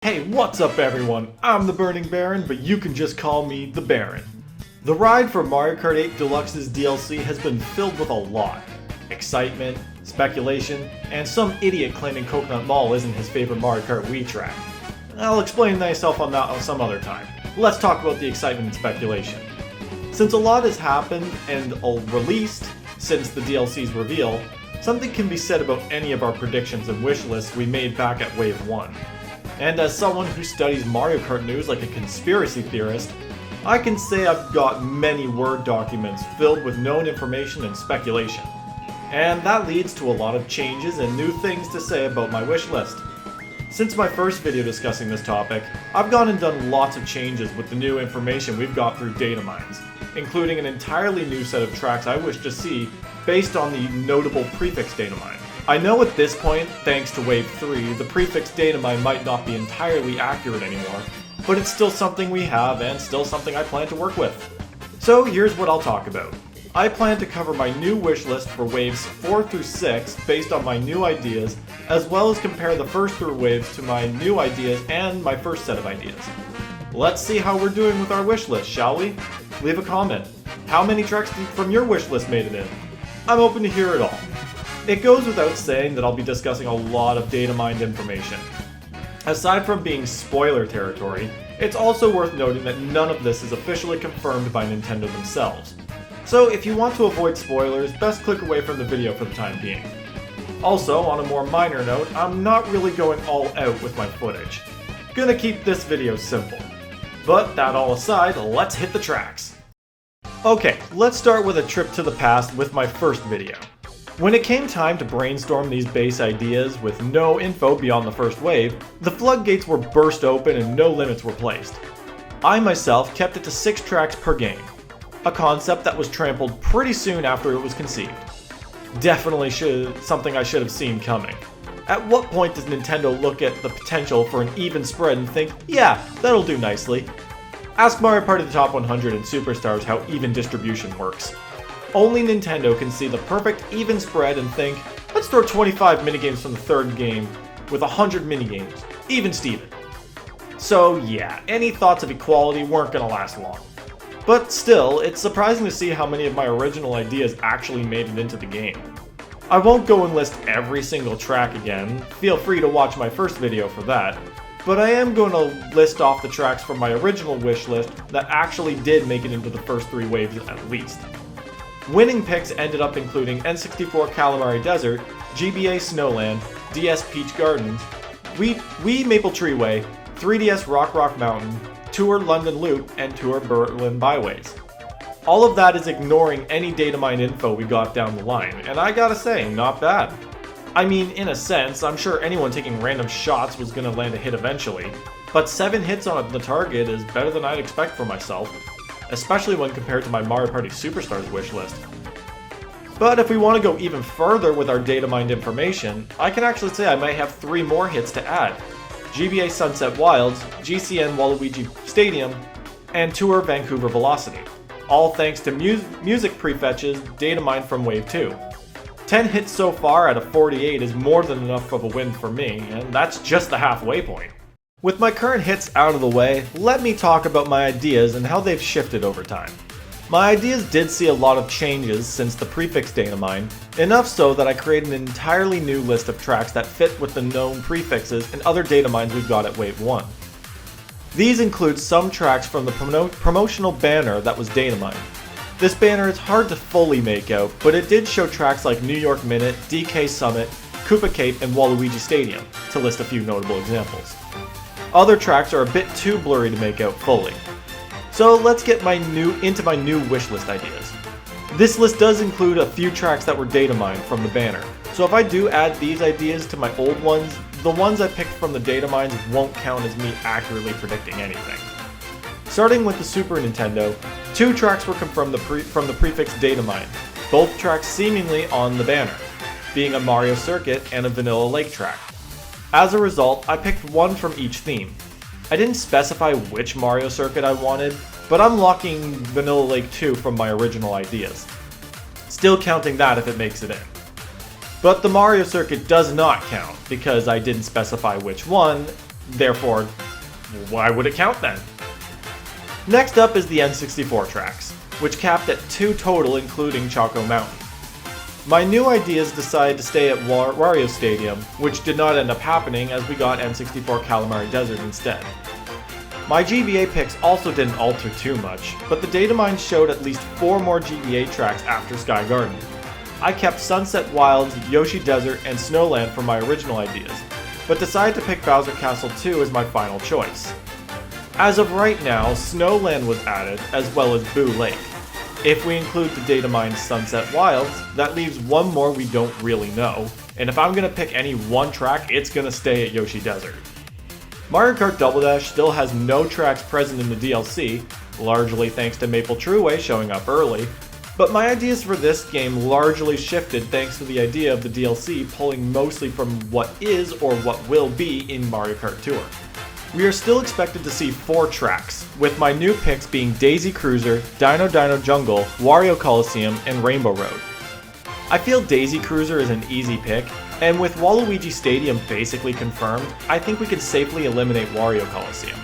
Hey, what's up everyone? I'm the Burning Baron, but you can just call me the Baron. The ride for Mario Kart 8 Deluxe's DLC has been filled with a lot. Excitement, speculation, and some idiot claiming Coconut Mall isn't his favorite Mario Kart Wii track. I'll explain myself on that some other time. Let's talk about the excitement and speculation. Since a lot has happened and released since the DLC's reveal, something can be said about any of our predictions and wish lists we made back at Wave 1. And as someone who studies Mario Kart news like a conspiracy theorist, I can say I've got many Word documents filled with known information and speculation. And that leads to a lot of changes and new things to say about my wish list. Since my first video discussing this topic, I've gone and done lots of changes with the new information we've got through data mines, including an entirely new set of tracks I wish to see based on the notable prefix data mine. I know at this point, thanks to Wave 3, the prefix data mine might not be entirely accurate anymore, but it's still something we have and still something I plan to work with. So here's what I'll talk about. I plan to cover my new wish list for waves 4 through 6 based on my new ideas, as well as compare the first 3 waves to my new ideas and my first set of ideas. Let's see how we're doing with our wish list, shall we? Leave a comment. How many tracks from your wish list made it in? I'm open to hear it all. It goes without saying that I'll be discussing a lot of data mined information. Aside from being spoiler territory, it's also worth noting that none of this is officially confirmed by Nintendo themselves. So if you want to avoid spoilers, best click away from the video for the time being. Also, on a more minor note, I'm not really going all out with my footage. Gonna keep this video simple. But that all aside, let's hit the tracks. Okay, let's start with a trip to the past with my first video. When it came time to brainstorm these base ideas with no info beyond the first wave, the floodgates were burst open and no limits were placed. I myself kept it to 6 tracks per game, a concept that was trampled pretty soon after it was conceived. Definitely something I should have seen coming. At what point does Nintendo look at the potential for an even spread and think, yeah, that'll do nicely? Ask Mario Party the Top 100 and Superstars how even distribution works. Only Nintendo can see the perfect even spread and think, let's throw 25 minigames from the third game with 100 minigames, even Steven. So yeah, any thoughts of equality weren't gonna last long. But still, it's surprising to see how many of my original ideas actually made it into the game. I won't go and list every single track again, feel free to watch my first video for that, but I am going to list off the tracks from my original wish list that actually did make it into the first 3 waves at least. Winning picks ended up including N64 Calamari Desert, GBA Snowland, DS Peach Gardens, Wii Maple Treeway, 3DS Rock Mountain, Tour London Loop, and Tour Berlin Byways. All of that is ignoring any data mine info we got down the line, and I gotta say, not bad. I mean, in a sense, I'm sure anyone taking random shots was gonna land a hit eventually, but 7 hits on the target is better than I'd expect for myself, especially when compared to my Mario Party Superstars wish list. But if we want to go even further with our data mined information, I can actually say I might have 3 more hits to add. GBA Sunset Wilds, GCN Waluigi Stadium, and Tour Vancouver Velocity. All thanks to music prefetches data mined from Wave 2. 10 hits so far out of 48 is more than enough of a win for me, and that's just the halfway point. With my current hits out of the way, let me talk about my ideas and how they've shifted over time. My ideas did see a lot of changes since the prefix data mine, enough so that I created an entirely new list of tracks that fit with the known prefixes and other data mines we've got at Wave 1. These include some tracks from the promotional banner that was data mined. This banner is hard to fully make out, but it did show tracks like New York Minute, DK Summit, Koopa Cape, and Waluigi Stadium, to list a few notable examples. Other tracks are a bit too blurry to make out fully. So let's get into my new wishlist ideas. This list does include a few tracks that were data mined from the banner, so if I do add these ideas to my old ones, the ones I picked from the data mines won't count as me accurately predicting anything. Starting with the Super Nintendo, 2 tracks were confirmed from the prefix data mine, both tracks seemingly on the banner, being a Mario Circuit and a Vanilla Lake track. As a result, I picked 1 from each theme. I didn't specify which Mario Circuit I wanted, but I'm locking Vanilla Lake 2 from my original ideas. Still counting that if it makes it in. But the Mario Circuit does not count, because I didn't specify which one, Therefore, why would it count then? Next up is the N64 tracks, which capped at 2 total including Choco Mountain. My new ideas decided to stay at Wario Stadium, which did not end up happening as we got N64 Calamari Desert instead. My GBA picks also didn't alter too much, but the datamined showed at least 4 more GBA tracks after Sky Garden. I kept Sunset Wilds, Yoshi Desert, and Snowland for my original ideas, but decided to pick Bowser Castle 2 as my final choice. As of right now, Snowland was added, as well as Boo Lake. If we include the datamined Sunset Wilds, that leaves one more we don't really know, and if I'm gonna pick any one track, it's gonna stay at Yoshi Desert. Mario Kart Double Dash still has no tracks present in the DLC, largely thanks to Maple Trueway showing up early, but my ideas for this game largely shifted thanks to the idea of the DLC pulling mostly from what is or what will be in Mario Kart Tour. We are still expected to see 4 tracks, with my new picks being Daisy Cruiser, Dino Dino Jungle, Wario Coliseum, and Rainbow Road. I feel Daisy Cruiser is an easy pick, and with Waluigi Stadium basically confirmed, I think we can safely eliminate Wario Coliseum.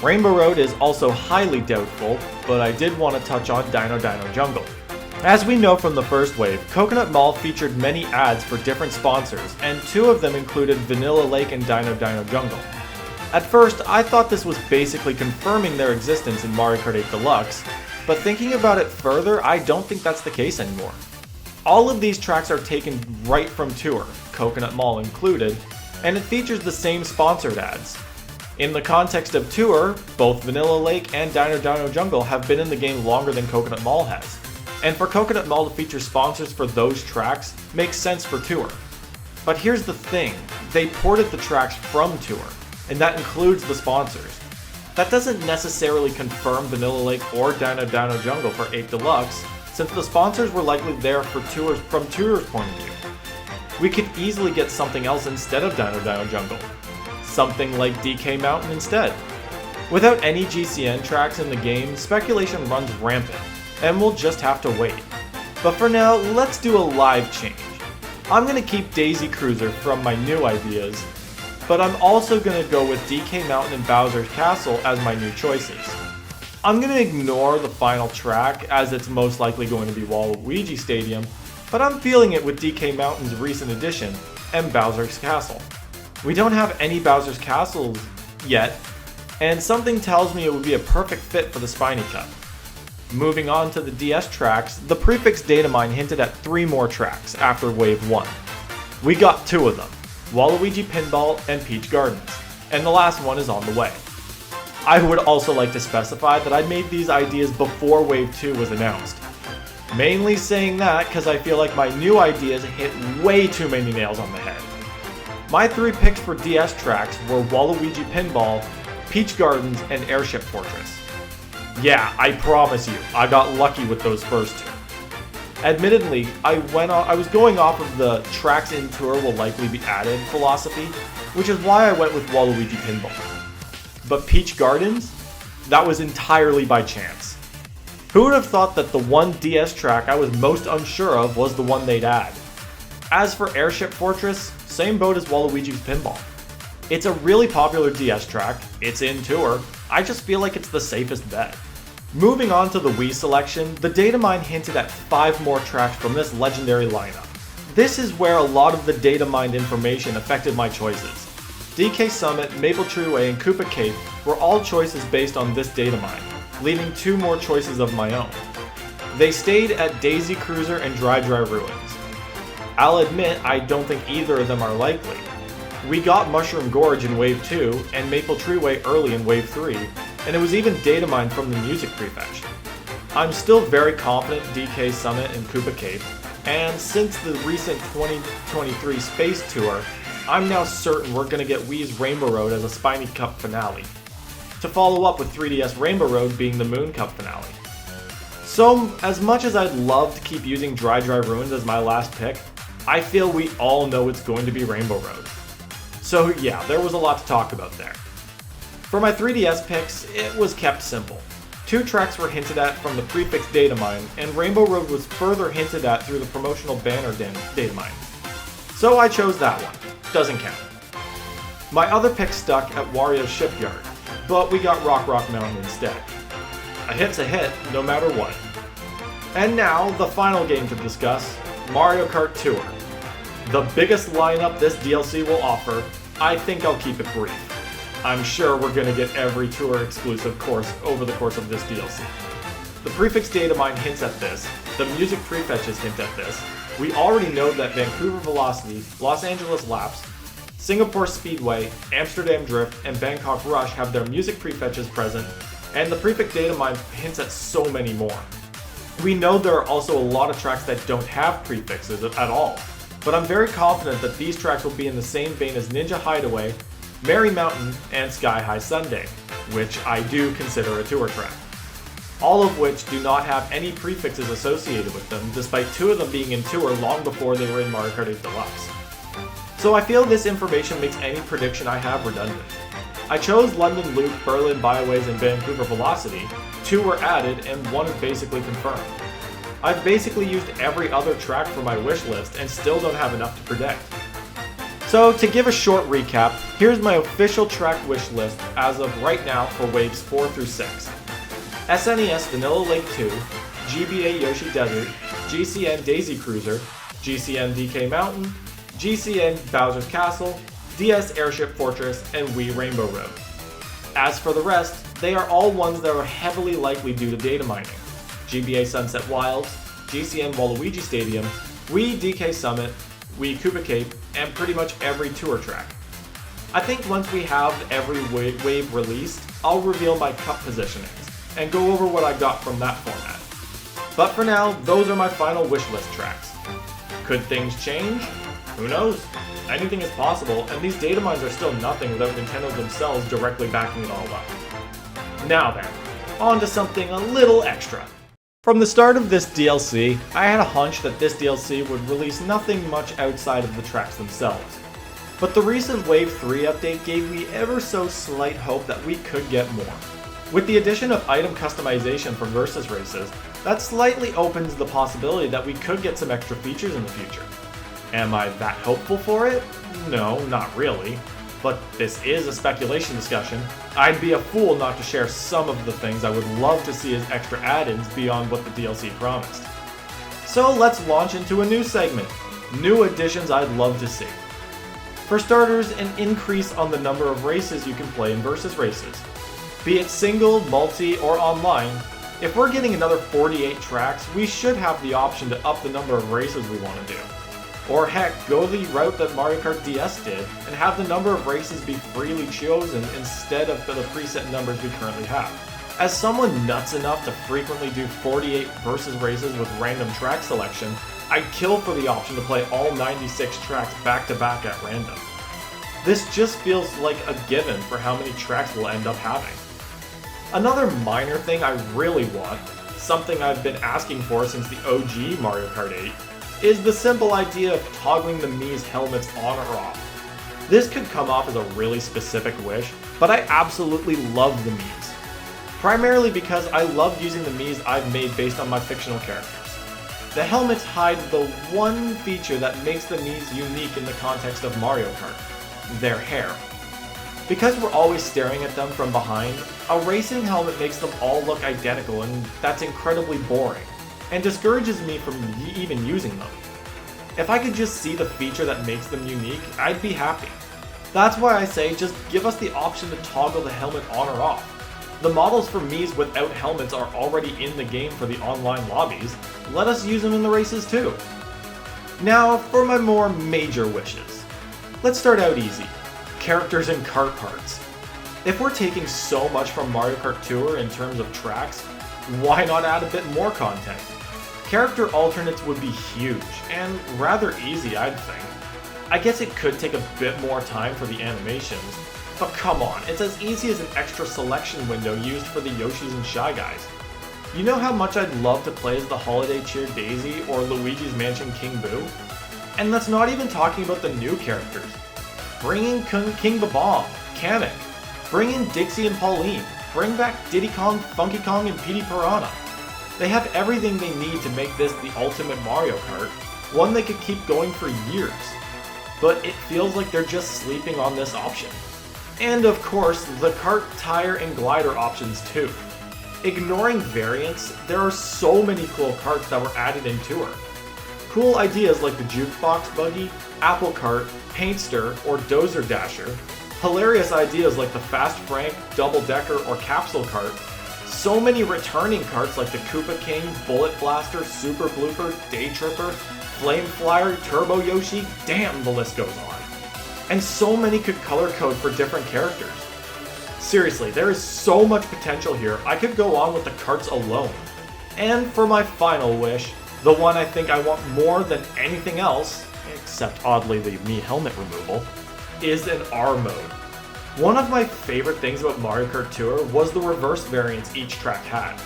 Rainbow Road is also highly doubtful, but I did want to touch on Dino Dino Jungle. As we know from the first wave, Coconut Mall featured many ads for different sponsors, and 2 of them included Vanilla Lake and Dino Dino Jungle. At first, I thought this was basically confirming their existence in Mario Kart 8 Deluxe, but thinking about it further, I don't think that's the case anymore. All of these tracks are taken right from Tour, Coconut Mall included, and it features the same sponsored ads. In the context of Tour, both Vanilla Lake and Dino Dino Jungle have been in the game longer than Coconut Mall has, and for Coconut Mall to feature sponsors for those tracks makes sense for Tour. But here's the thing, they ported the tracks from Tour, and that includes the sponsors. That doesn't necessarily confirm Vanilla Lake or Dino Dino Jungle for 8 Deluxe, since the sponsors were likely there from Tour's point of view. We could easily get something else instead of Dino Dino Jungle. Something like DK Mountain instead. Without any GCN tracks in the game, speculation runs rampant, and we'll just have to wait. But for now, let's do a live change. I'm gonna keep Daisy Cruiser from my new ideas, but I'm also going to go with DK Mountain and Bowser's Castle as my new choices. I'm going to ignore the final track as it's most likely going to be Waluigi Stadium, but I'm feeling it with DK Mountain's recent addition and Bowser's Castle. We don't have any Bowser's Castles yet, and something tells me it would be a perfect fit for the Spiny Cup. Moving on to the DS tracks, the prefix Datamine hinted at 3 more tracks after Wave 1. We got 2 of them. Waluigi Pinball, and Peach Gardens, and the last one is on the way. I would also like to specify that I made these ideas before Wave 2 was announced. Mainly saying that because I feel like my new ideas hit way too many nails on the head. My 3 picks for DS tracks were Waluigi Pinball, Peach Gardens, and Airship Fortress. Yeah, I promise you, I got lucky with those first 2. Admittedly, I was going off of the tracks in Tour will likely be added philosophy, which is why I went with Waluigi Pinball. But Peach Gardens? That was entirely by chance. Who would have thought that the one DS track I was most unsure of was the one they'd add? As for Airship Fortress, same boat as Waluigi's Pinball. It's a really popular DS track, it's in Tour, I just feel like it's the safest bet. Moving on to the Wii selection, the Datamine hinted at 5 more tracks from this legendary lineup. This is where a lot of the Datamined information affected my choices. DK Summit, Maple Treeway, and Koopa Cape were all choices based on this Datamine, leaving 2 more choices of my own. They stayed at Daisy Cruiser and Dry Dry Ruins. I'll admit I don't think either of them are likely. We got Mushroom Gorge in Wave 2 and Maple Treeway early in Wave 3, and it was even datamined from the music prefetch. I'm still very confident DK Summit and Koopa Cape, and since the recent 2023 Space Tour, I'm now certain we're going to get Wii's Rainbow Road as a Spiny Cup finale, to follow up with 3DS Rainbow Road being the Moon Cup finale. So, as much as I'd love to keep using Dry Dry Ruins as my last pick, I feel we all know it's going to be Rainbow Road. So yeah, there was a lot to talk about there. For my 3DS picks, it was kept simple. 2 tracks were hinted at from the prefix Datamine, and Rainbow Road was further hinted at through the promotional banner Datamine. So I chose that one. Doesn't count. My other pick stuck at Wario's Shipyard, but we got Rock Mountain instead. A hit's a hit, no matter what. And now, the final game to discuss, Mario Kart Tour. The biggest lineup this DLC will offer, I think I'll keep it brief. I'm sure we're gonna get every Tour exclusive course over the course of this DLC. The prefix datamined hints at this, the music prefetches hint at this, we already know that Vancouver Velocity, Los Angeles Laps, Singapore Speedway, Amsterdam Drift, and Bangkok Rush have their music prefetches present, and the prefix datamined hints at so many more. We know there are also a lot of tracks that don't have prefixes at all, but I'm very confident that these tracks will be in the same vein as Ninja Hideaway, Merry Mountain, and Sky High Sunday, which I do consider a tour track. All of which do not have any prefixes associated with them, despite two of them being in Tour long before they were in Mario Kart 8 Deluxe. So I feel this information makes any prediction I have redundant. I chose London Loop, Berlin Byways, and Vancouver Velocity. 2 were added, and 1 is basically confirmed. I've basically used every other track for my wish list and still don't have enough to predict. So to give a short recap, here's my official track wish list as of right now for waves 4 through 6. SNES Vanilla Lake 2, GBA Yoshi Desert, GCN Daisy Cruiser, GCN DK Mountain, GCN Bowser's Castle, DS Airship Fortress, and Wii Rainbow Road. As for the rest, they are all ones that are heavily likely due to data mining. GBA Sunset Wilds, GCN Waluigi Stadium, Wii DK Summit, Wii Koopa Cape, and pretty much every tour track. I think once we have every wave released, I'll reveal my cup positionings, and go over what I got from that format. But for now, those are my final wishlist tracks. Could things change? Who knows? Anything is possible, and these data mines are still nothing without Nintendo themselves directly backing it all up. Now then, on to something a little extra. From the start of this DLC, I had a hunch that this DLC would release nothing much outside of the tracks themselves. But the recent Wave 3 update gave me ever so slight hope that we could get more. With the addition of item customization for Versus Races, that slightly opens the possibility that we could get some extra features in the future. Am I that hopeful for it? No, not really. But this is a speculation discussion. I'd be a fool not to share some of the things I would love to see as extra add-ins beyond what the DLC promised. So let's launch into a new segment, new additions I'd love to see. For starters, an increase on the number of races you can play in Versus Races. Be it single, multi, or online, if we're getting another 48 tracks, we should have the option to up the number of races we want to do. Or heck, go the route that Mario Kart DS did, and have the number of races be freely chosen instead of the preset numbers we currently have. As someone nuts enough to frequently do 48 Versus Races with random track selection, I'd kill for the option to play all 96 tracks back to back at random. This just feels like a given for how many tracks we'll end up having. Another minor thing I really want, something I've been asking for since the OG Mario Kart 8, is the simple idea of toggling the Mii's helmets on or off. This could come off as a really specific wish, but I absolutely love the Mii's. Primarily because I love using the Mii's I've made based on my fictional characters. The helmets hide the one feature that makes the Mii's unique in the context of Mario Kart: their hair. Because we're always staring at them from behind, a racing helmet makes them all look identical, and that's incredibly boring, and discourages me from even using them. If I could just see the feature that makes them unique, I'd be happy. That's why I say just give us the option to toggle the helmet on or off. The models for Mii's without helmets are already in the game for the online lobbies, let us use them in the races too. Now for my more major wishes. Let's start out easy. Characters and kart parts. If we're taking so much from Mario Kart Tour in terms of tracks, why not add a bit more content? Character alternates would be huge, and rather easy I'd think. I guess it could take a bit more time for the animations, but come on, it's as easy as an extra selection window used for the Yoshis and Shy Guys. You know how much I'd love to play as the Holiday Cheer Daisy or Luigi's Mansion King Boo? And that's not even talking about the new characters. Bring in King Babam, Kamek. Bring in Dixie and Pauline. Bring back Diddy Kong, Funky Kong, and Petey Piranha. They have everything they need to make this the ultimate Mario Kart, one they could keep going for years. but it feels like they're just sleeping on this option. And of course, the kart, tire, and glider options too. Ignoring variants, there are so many cool karts that were added in Tour. Cool ideas like the jukebox buggy, apple cart, paintster, or dozer dasher. Hilarious ideas like the Fast Frank, double decker, or capsule cart. So many returning karts like the Koopa King, Bullet Blaster, Super Blooper, Day Tripper, Flame Flyer, Turbo Yoshi, damn, the list goes on. And so many could color code for different characters. Seriously, there is so much potential here, I could go on with the karts alone. And for my final wish, the one I think I want more than anything else, except oddly the Mii helmet removal, is an R mode. One of my favorite things about Mario Kart Tour was the reverse variants each track had.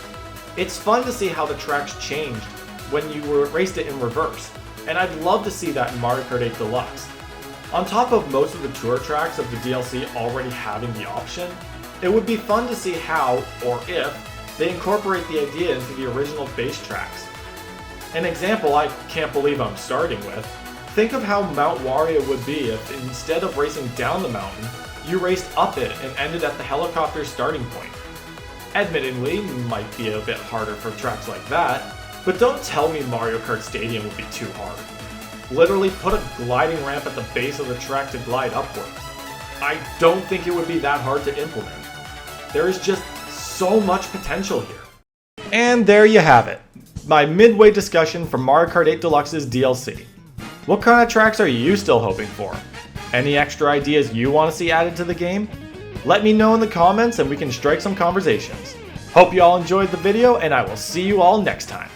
It's fun to see how the tracks changed when you raced it in reverse, and I'd love to see that in Mario Kart 8 Deluxe. On top of most of the Tour tracks of the DLC already having the option, it would be fun to see how, or if, they incorporate the idea into the original base tracks. An example I can't believe I'm starting with, think of how Mount Wario would be if instead of racing down the mountain, you raced up it and ended at the helicopter's starting point. Admittedly, might be a bit harder for tracks like that, but don't tell me Mario Kart Stadium would be too hard. Literally put a gliding ramp at the base of the track to glide upwards. I don't think it would be that hard to implement. There is just so much potential here. And there you have it, my midway discussion for Mario Kart 8 Deluxe's DLC. What kind of tracks are you still hoping for? Any extra ideas you want to see added to the game? Let me know in the comments and we can strike some conversations. Hope you all enjoyed the video, and I will see you all next time.